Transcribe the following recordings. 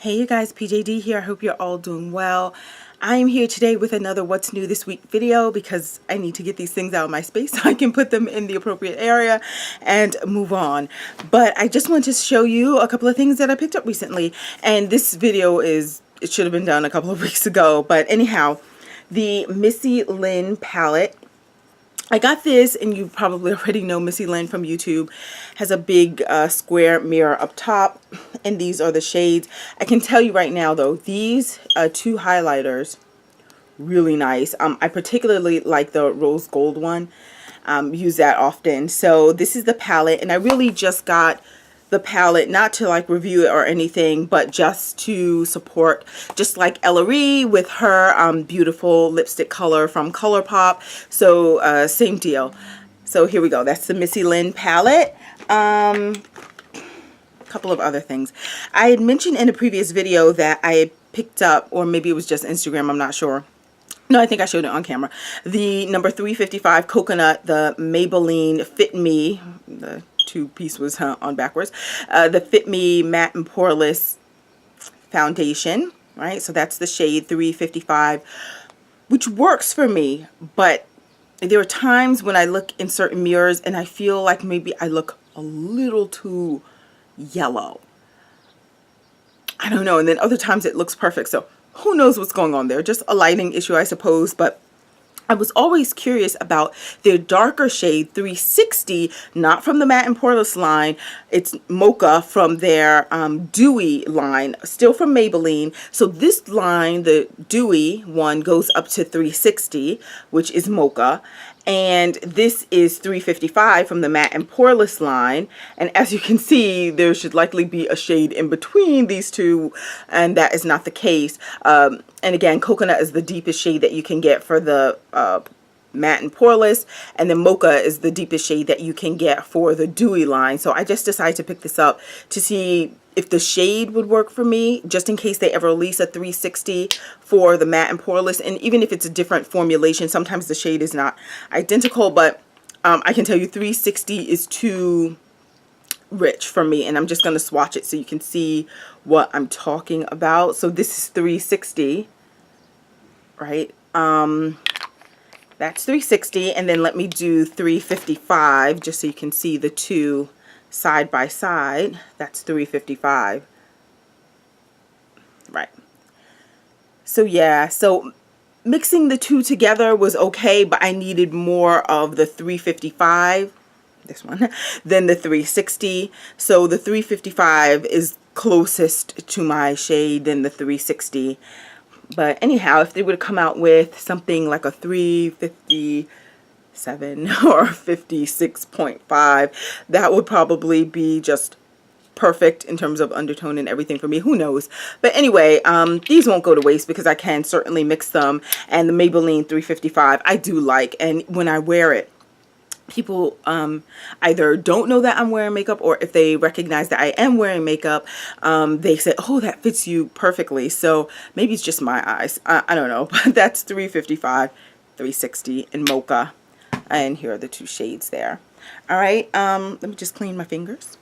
Hey you guys, PJD here. I hope you're all doing well. I am here today with another What's New This Week video because I need to get these things out of my space so I can put them in the appropriate area and move on. But I just want to show you a couple of things that I picked up recently. And this video it should have been done a couple of weeks ago. But anyhow, the Missy Lynn palette. I got this, and you probably already know Missy Lynn from YouTube, has a big square mirror up top, and these are the shades. I can tell you right now, though, these two highlighters, really nice. I particularly like the rose gold one. Use that often. So this is the palette, and I really just got the palette not to like review it or anything, but just to support, just like Ellery with her beautiful lipstick color from ColourPop. So same deal. So here we go. That's the Missy Lynn palette. Couple of other things. I had mentioned in a previous video that I had picked up, or maybe it was just Instagram, I'm not sure. No, I think I showed it on camera. The number 355 Coconut, the Maybelline Fit Me, the two-piece was on backwards, the Fit Me Matte and Poreless Foundation, right? So that's the shade 355, which works for me, but there are times when I look in certain mirrors and I feel like maybe I look a little too yellow. I don't know, and then other times it looks perfect, so who knows what's going on there. Just a lighting issue, I suppose. But I was always curious about their darker shade 360, not from the Matte and Poreless line. It's Mocha from their Dewy line, still from Maybelline. So this line, the Dewy one, goes up to 360, which is Mocha. And this is 355 from the Matte and Poreless line. And as you can see, there should likely be a shade in between these two, and that is not the case. And again, Coconut is the deepest shade that you can get for the Matte and Poreless, and then Mocha is the deepest shade that you can get for the Dewy line. So I just decided to pick this up to see if the shade would work for me, just in case they ever release a 360 for the Matte and Poreless. And even if it's a different formulation, sometimes the shade is not identical, but I can tell you 360 is too rich for me, and I'm just going to swatch it so you can see what I'm talking about. So this is 360, right? That's 360, and then let me do 355 just so you can see the two side by side. That's 355, right? So yeah, so mixing the two together was okay, but I needed more of the 355, this one, than the 360. So the 355 is closest to my shade than the 360. But anyhow, if they would have come out with something like a 357 or 56.5, that would probably be just perfect in terms of undertone and everything for me. Who knows? But anyway, these won't go to waste because I can certainly mix them. And the Maybelline 355 I do like, and when I wear it, people either don't know that I'm wearing makeup, or if they recognize that I am wearing makeup, they say, oh, that fits you perfectly. So maybe it's just my eyes. I don't know. But that's 355, 360, and Mocha. And here are the two shades there. All right. Let me just clean my fingers.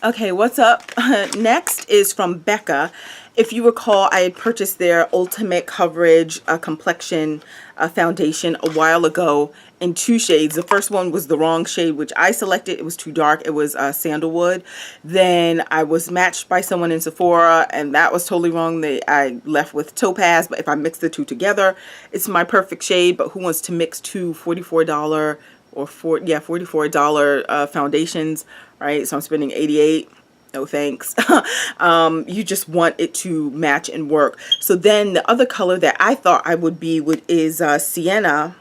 Okay, what's up? Next is from Becca. If you recall, I had purchased their Ultimate Coverage Complexion Foundation a while ago in two shades. The first one was the wrong shade, which I selected. It was too dark. It was Sandalwood. Then I was matched by someone in Sephora, and that was totally wrong. I left with Topaz, but if I mix the two together, it's my perfect shade. But who wants to mix two $44 or $44 foundations, right? So I'm spending $88. No thanks. You just want it to match and work. So then the other color that I thought I would be is Sienna.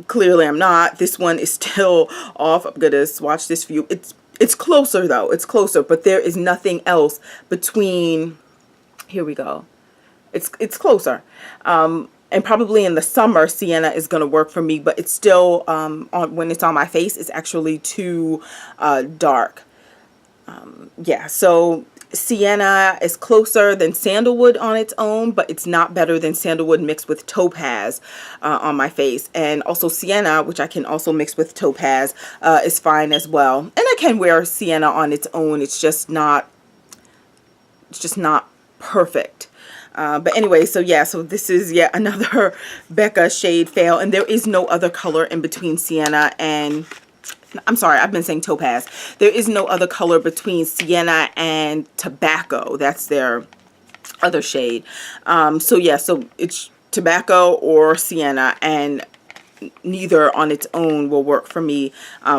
Clearly I'm not. This one is still off. I'm gonna swatch this for you. It's closer though. It's closer, but there is nothing else between. Here we go. It's closer. And probably in the summer, Sienna is going to work for me, but it's still, when it's on my face, it's actually too dark. Yeah, so Sienna is closer than Sandalwood on its own, but it's not better than Sandalwood mixed with Topaz on my face. And also Sienna, which I can also mix with Topaz, is fine as well. And I can wear Sienna on its own. It's just not it's just not perfect. But anyway, so yeah, so this is yet another Becca shade fail, and there is no other color in between sienna and, I'm sorry, I've been saying topaz. There is no other color between sienna and tobacco. That's their other shade. So yeah, so it's tobacco or sienna, and neither on its own will work for me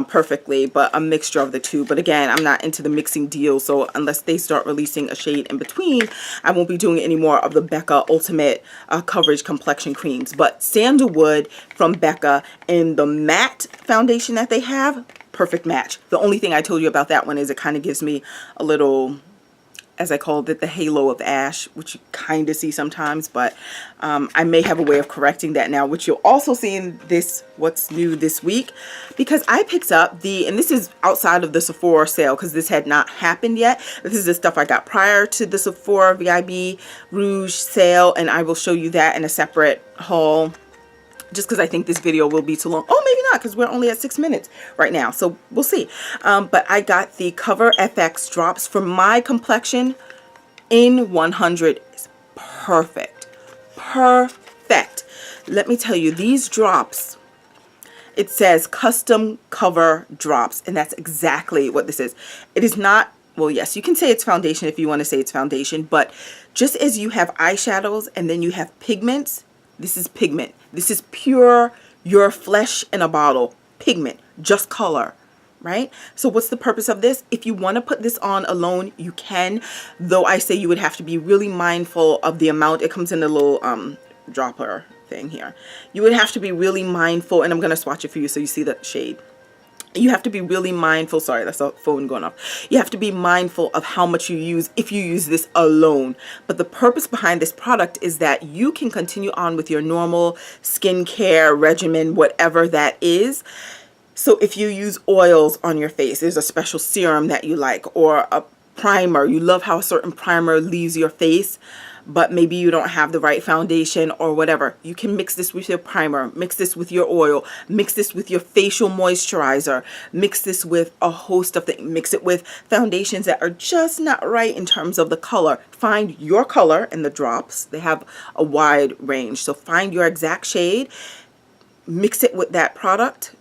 perfectly, but a mixture of the two. But again, I'm not into the mixing deal, so unless they start releasing a shade in between, I won't be doing any more of the Becca Ultimate Coverage Complexion Creams. But Sandalwood from Becca in the matte foundation that they have, perfect match. The only thing I told you about that one is it kind of gives me a little, as I called it, the halo of ash, which you kind of see sometimes, but I may have a way of correcting that now, which you'll also see in this what's new this week, because I picked up the, and this is outside of the Sephora sale because this had not happened yet. This is the stuff I got prior to the Sephora VIB Rouge sale, and I will show you that in a separate haul, just because I think this video will be too long. Oh, maybe not, because we're only at 6 minutes right now, so we'll see. But I got the Cover FX drops for my complexion in 100. It's perfect. Perfect. Let me tell you, these drops, it says custom cover drops, and that's exactly what this is. It is not, well, yes, you can say it's foundation if you want to say it's foundation, but just as you have eyeshadows and then you have pigments, this is pigment. This is pure, your flesh in a bottle pigment, just color, right? So what's the purpose of this? If you want to put this on alone, you can, though I say you would have to be really mindful of the amount. It comes in a little dropper thing here. You would have to be really mindful, and I'm going to swatch it for you so you see the shade. You have to be really mindful. Sorry, that's a phone going off. You have to be mindful of how much you use if you use this alone. But the purpose behind this product is that you can continue on with your normal skincare regimen, whatever that is. So if you use oils on your face, there's a special serum that you like, or a primer. You love how a certain primer leaves your face, but maybe you don't have the right foundation or whatever. You can mix this with your primer, mix this with your oil, mix this with your facial moisturizer, mix this with a host of things, mix it with foundations that are just not right in terms of the color. Find your color in the drops. They have a wide range. So find your exact shade, mix it with that product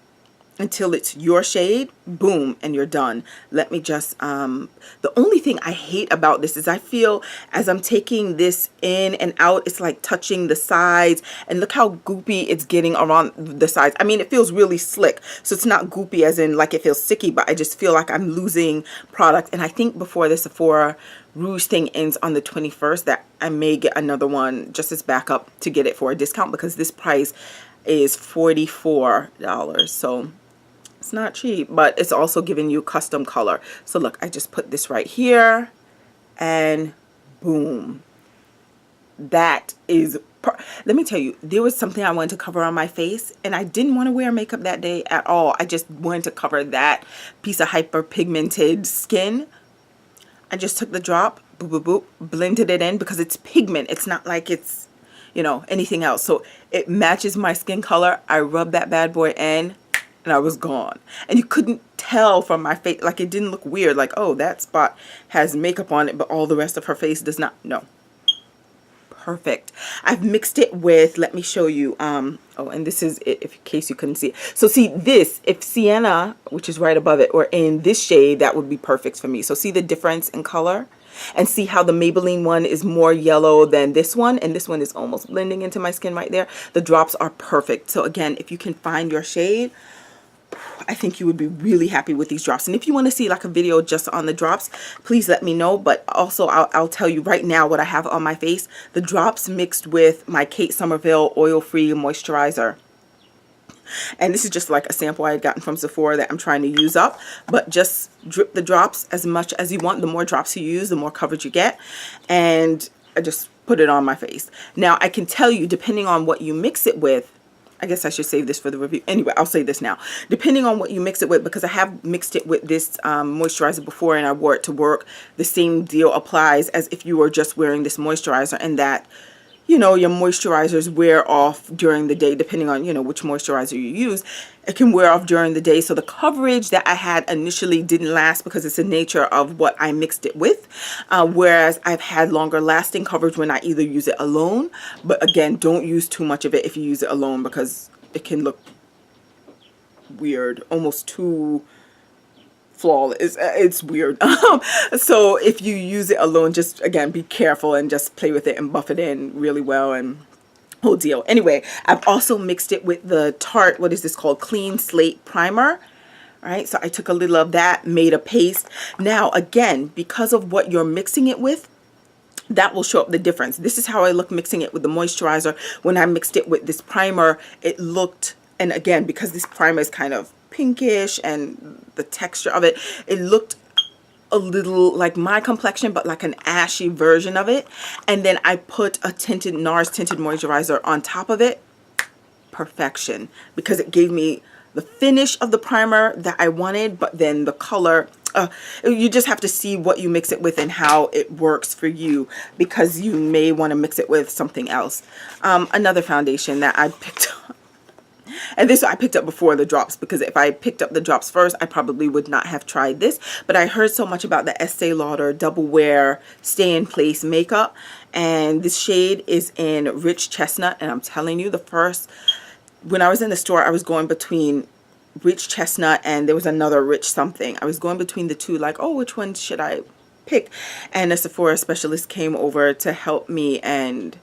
until it's your shade, boom, and you're done. Let me just, the only thing I hate about this is I feel as I'm taking this in and out, it's like touching the sides, and look how goopy it's getting around the sides. I mean, it feels really slick, so it's not goopy as in like it feels sticky, but I just feel like I'm losing product. And I think before the Sephora Rouge thing ends on the 21st, that I may get another one just as backup to get it for a discount, because this price is $44, so it's not cheap, but it's also giving you custom color. So look, I just put this right here, and boom. That is, let me tell you, there was something I wanted to cover on my face, and I didn't want to wear makeup that day at all. I just wanted to cover that piece of hyperpigmented skin. I just took the drop, boop, boop, boop, blended it in, because it's pigment. It's not like it's, you know, anything else. So it matches my skin color. I rubbed that bad boy in, and I was gone. And you couldn't tell from my face, like it didn't look weird, like, oh, that spot has makeup on it, but all the rest of her face does not. No. Perfect. I've mixed it with, let me show you, oh, and this is it, in case you couldn't see it. So see this, if Sienna, which is right above it, or in this shade, that would be perfect for me. So see the difference in color? And see how the Maybelline one is more yellow than this one, and this one is almost blending into my skin right there. The drops are perfect. So again, if you can find your shade, I think you would be really happy with these drops. And if you want to see like a video just on the drops, please let me know. But also I'll tell you right now what I have on my face. The drops mixed with my Kate Somerville oil-free moisturizer. And this is just like a sample I had gotten from Sephora that I'm trying to use up. But just drip the drops as much as you want. The more drops you use, the more coverage you get. And I just put it on my face. Now I can tell you, depending on what you mix it with, I guess I should save this for the review. Anyway, I'll say this now. Depending on what you mix it with, because I have mixed it with this moisturizer before and I wore it to work, the same deal applies as if you were just wearing this moisturizer, and that you know, your moisturizers wear off during the day, depending on, you know, which moisturizer you use. It can wear off during the day. So the coverage that I had initially didn't last because it's the nature of what I mixed it with. Whereas I've had longer lasting coverage when I either use it alone. But again, don't use too much of it if you use it alone, because it can look weird, almost too flawless. It's weird. So if you use it alone, just again be careful and just play with it and buff it in really well, and whole deal. Anyway, I've also mixed it with the Tarte, what is this called, Clean Slate Primer. All right, so I took a little of that, made a paste. Now again, because of what you're mixing it with, that will show up the difference. This is how I look mixing it with the moisturizer. When I mixed it with this primer, it looked, and again, because this primer is kind of pinkish and the texture of it, it looked a little like my complexion, but like an ashy version of it. And then I put a tinted NARS tinted moisturizer on top of it. Perfection, because it gave me the finish of the primer that I wanted, but then the color, you just have to see what you mix it with and how it works for you, because you may want to mix it with something else. Another foundation that I picked up, and this I picked up before the drops, because if I picked up the drops first, I probably would not have tried this. But I heard so much about the Estee Lauder Double Wear Stay in Place makeup, and this shade is in Rich Chestnut. And I'm telling you, when I was in the store, I was going between Rich Chestnut and there was another Rich something. I was going between the two, like, oh, which one should I pick? And a Sephora specialist came over to help me, and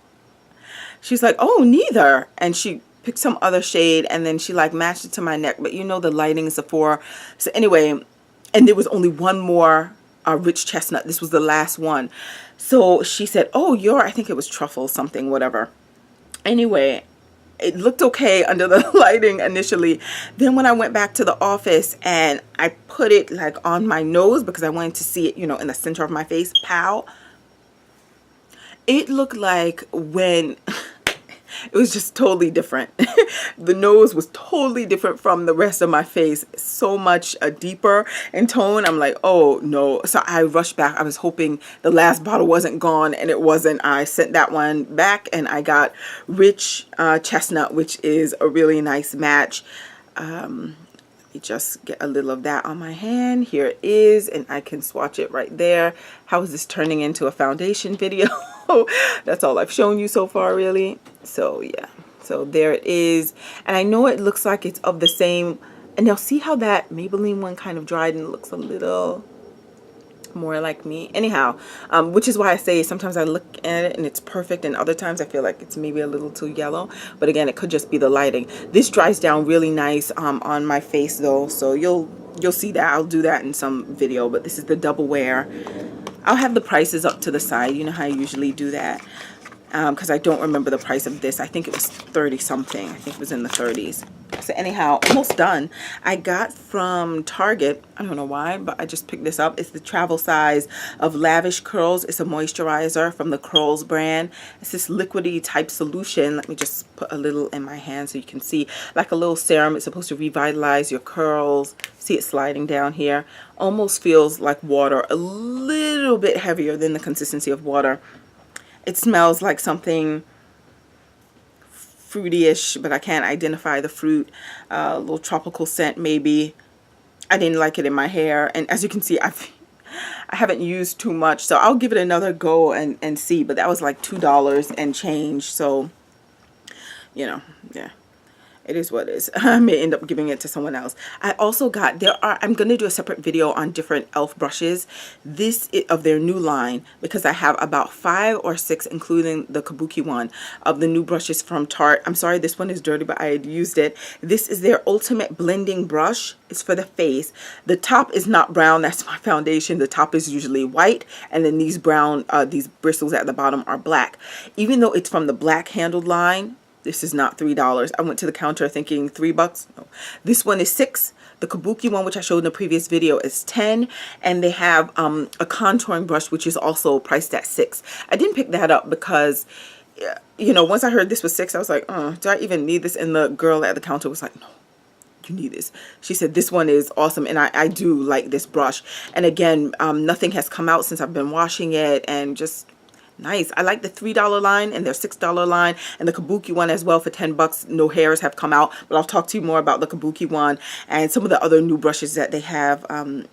she's like, oh, neither. And she picked some other shade, and then she like matched it to my neck, but you know the lighting in Sephora. So anyway, and there was only one more Rich Chestnut. This was the last one. So she said, oh, I think it was truffle something, whatever. Anyway, it looked okay under the lighting initially. Then when I went back to the office and I put it like on my nose, because I wanted to see it, you know, in the center of my face, pow, it looked like when it was just totally different. The nose was totally different from the rest of my face, so much deeper in tone. I'm like, oh no. So I rushed back. I was hoping the last bottle wasn't gone, and it wasn't. I sent that one back, and I got Rich Chestnut, which is a really nice match. Let me just get a little of that on my hand. Here it is, and I can swatch it right there. How is this turning into a foundation video? That's all I've shown you so far, really. So yeah, so there it is. And I know it looks like it's of the same, and now see how that Maybelline one kind of dried and looks a little more like me. Anyhow, which is why I say sometimes I look at it and it's perfect, and other times I feel like it's maybe a little too yellow. But again, it could just be the lighting. This dries down really nice on my face though, so you'll see that. I'll do that in some video. But this is the Double Wear. I'll have the prices up to the side. You know how I usually do that, because I don't remember the price of this. I think it was 30 something. I think it was in the 30s. So anyhow, almost done. I got from Target, I don't know why, but I just picked this up. It's the travel size of Lavish Curls. It's a moisturizer from the Curls brand. It's this liquidy type solution. Let me just put a little in my hand so you can see, like a little serum. It's supposed to revitalize your curls. See it sliding down here. Almost feels like water, a little bit heavier than the consistency of water. It smells like something fruity-ish, but I can't identify the fruit. A little tropical scent maybe. I didn't like it in my hair, and as you can see, I haven't used too much, so I'll give it another go and see. But that was like $2 and change, so you know, yeah. It is what it is. I may end up giving it to someone else. I also got, I'm going to do a separate video on different e.l.f. brushes. This is of their new line, because I have about 5 or 6, including the Kabuki one, of the new brushes from Tarte. I'm sorry, this one is dirty, but I had used it. This is their Ultimate Blending Brush. It's for the face. The top is not brown. That's my foundation. The top is usually white, and then these brown, these bristles at the bottom are black. Even though it's from the black handled line, this is not $3. I went to the counter thinking $3. No. This one is $6. The Kabuki one, which I showed in the previous video, is $10. And they have a contouring brush, which is also priced at $6. I didn't pick that up because, you know, once I heard this was $6, I was like, do I even need this? And the girl at the counter was like, no, you need this. She said this one is awesome, and I do like this brush. And again, nothing has come out since I've been washing it, and just Nice. I like the $3 line and their $6 line, and the Kabuki one as well for 10 bucks. No hairs have come out, but I'll talk to you more about the Kabuki one and some of the other new brushes that they have. And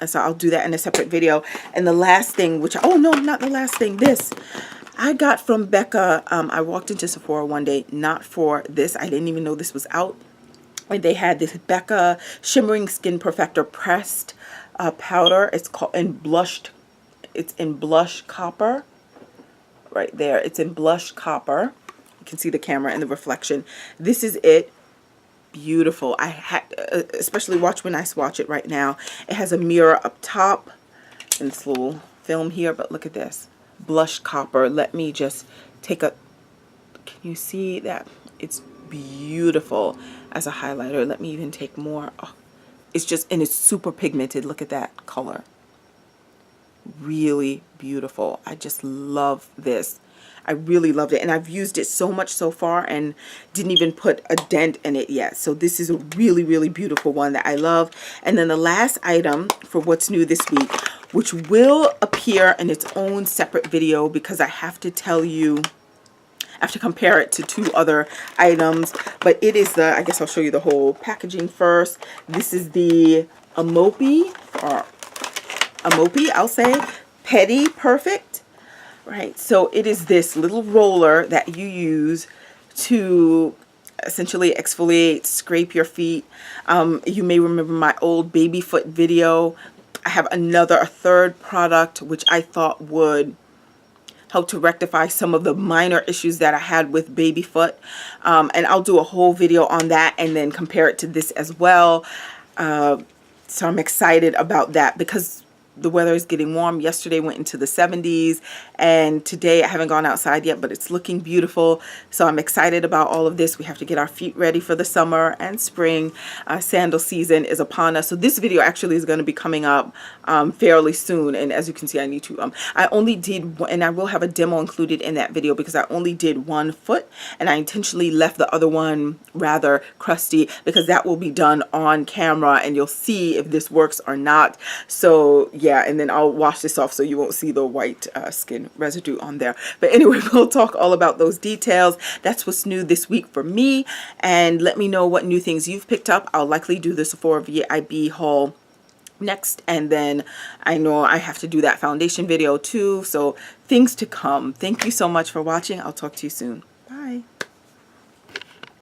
so I'll do that in a separate video. And the last thing, which, oh no, not the last thing, this I got from Becca. I walked into Sephora one day, not for this. I didn't even know this was out. And they had this Becca Shimmering Skin Perfector Pressed powder. It's called it's in blush copper. Right there, it's in blush copper. You can see the camera and the reflection. This is it. Beautiful. I had especially watch when I swatch it right now. It has a mirror up top and this little film here, but look at this. Blush copper. Let me just take a, can you see that? It's beautiful as a highlighter. Let me even take more. Oh, it's just, and it's super pigmented. Look at that color. Really beautiful. I just love this. I really loved it, and I've used it so much so far and didn't even put a dent in it yet. So this is a really, really beautiful one that I love. And then the last item for what's new this week, which will appear in its own separate video because I have to tell you, I have to compare it to two other items, but it is the, I guess I'll show you the whole packaging first. This is the Amopi, or Amopi, I'll say, Petty Perfect, right? So it is this little roller that you use to essentially exfoliate, scrape your feet. You may remember my old baby foot video. I have a third product which I thought would help to rectify some of the minor issues that I had with baby foot. And I'll do a whole video on that and then compare it to this as well. So I'm excited about that because the weather is getting warm. Yesterday went into the 70s, and today I haven't gone outside yet, but it's looking beautiful. So I'm excited about all of this. We have to get our feet ready for the summer and spring. Sandal season is upon us. So this video actually is going to be coming up fairly soon. And as you can see, I need to, I only did, and I will have a demo included in that video because I only did one foot, and I intentionally left the other one rather crusty because that will be done on camera and you'll see if this works or not. So yeah, and then I'll wash this off so you won't see the white skin residue on there. But anyway, we'll talk all about those details. That's what's new this week for me. And let me know what new things you've picked up. I'll likely do the Sephora VIB haul next, and then I know I have to do that foundation video too. So things to come. Thank you so much for watching. I'll talk to you soon.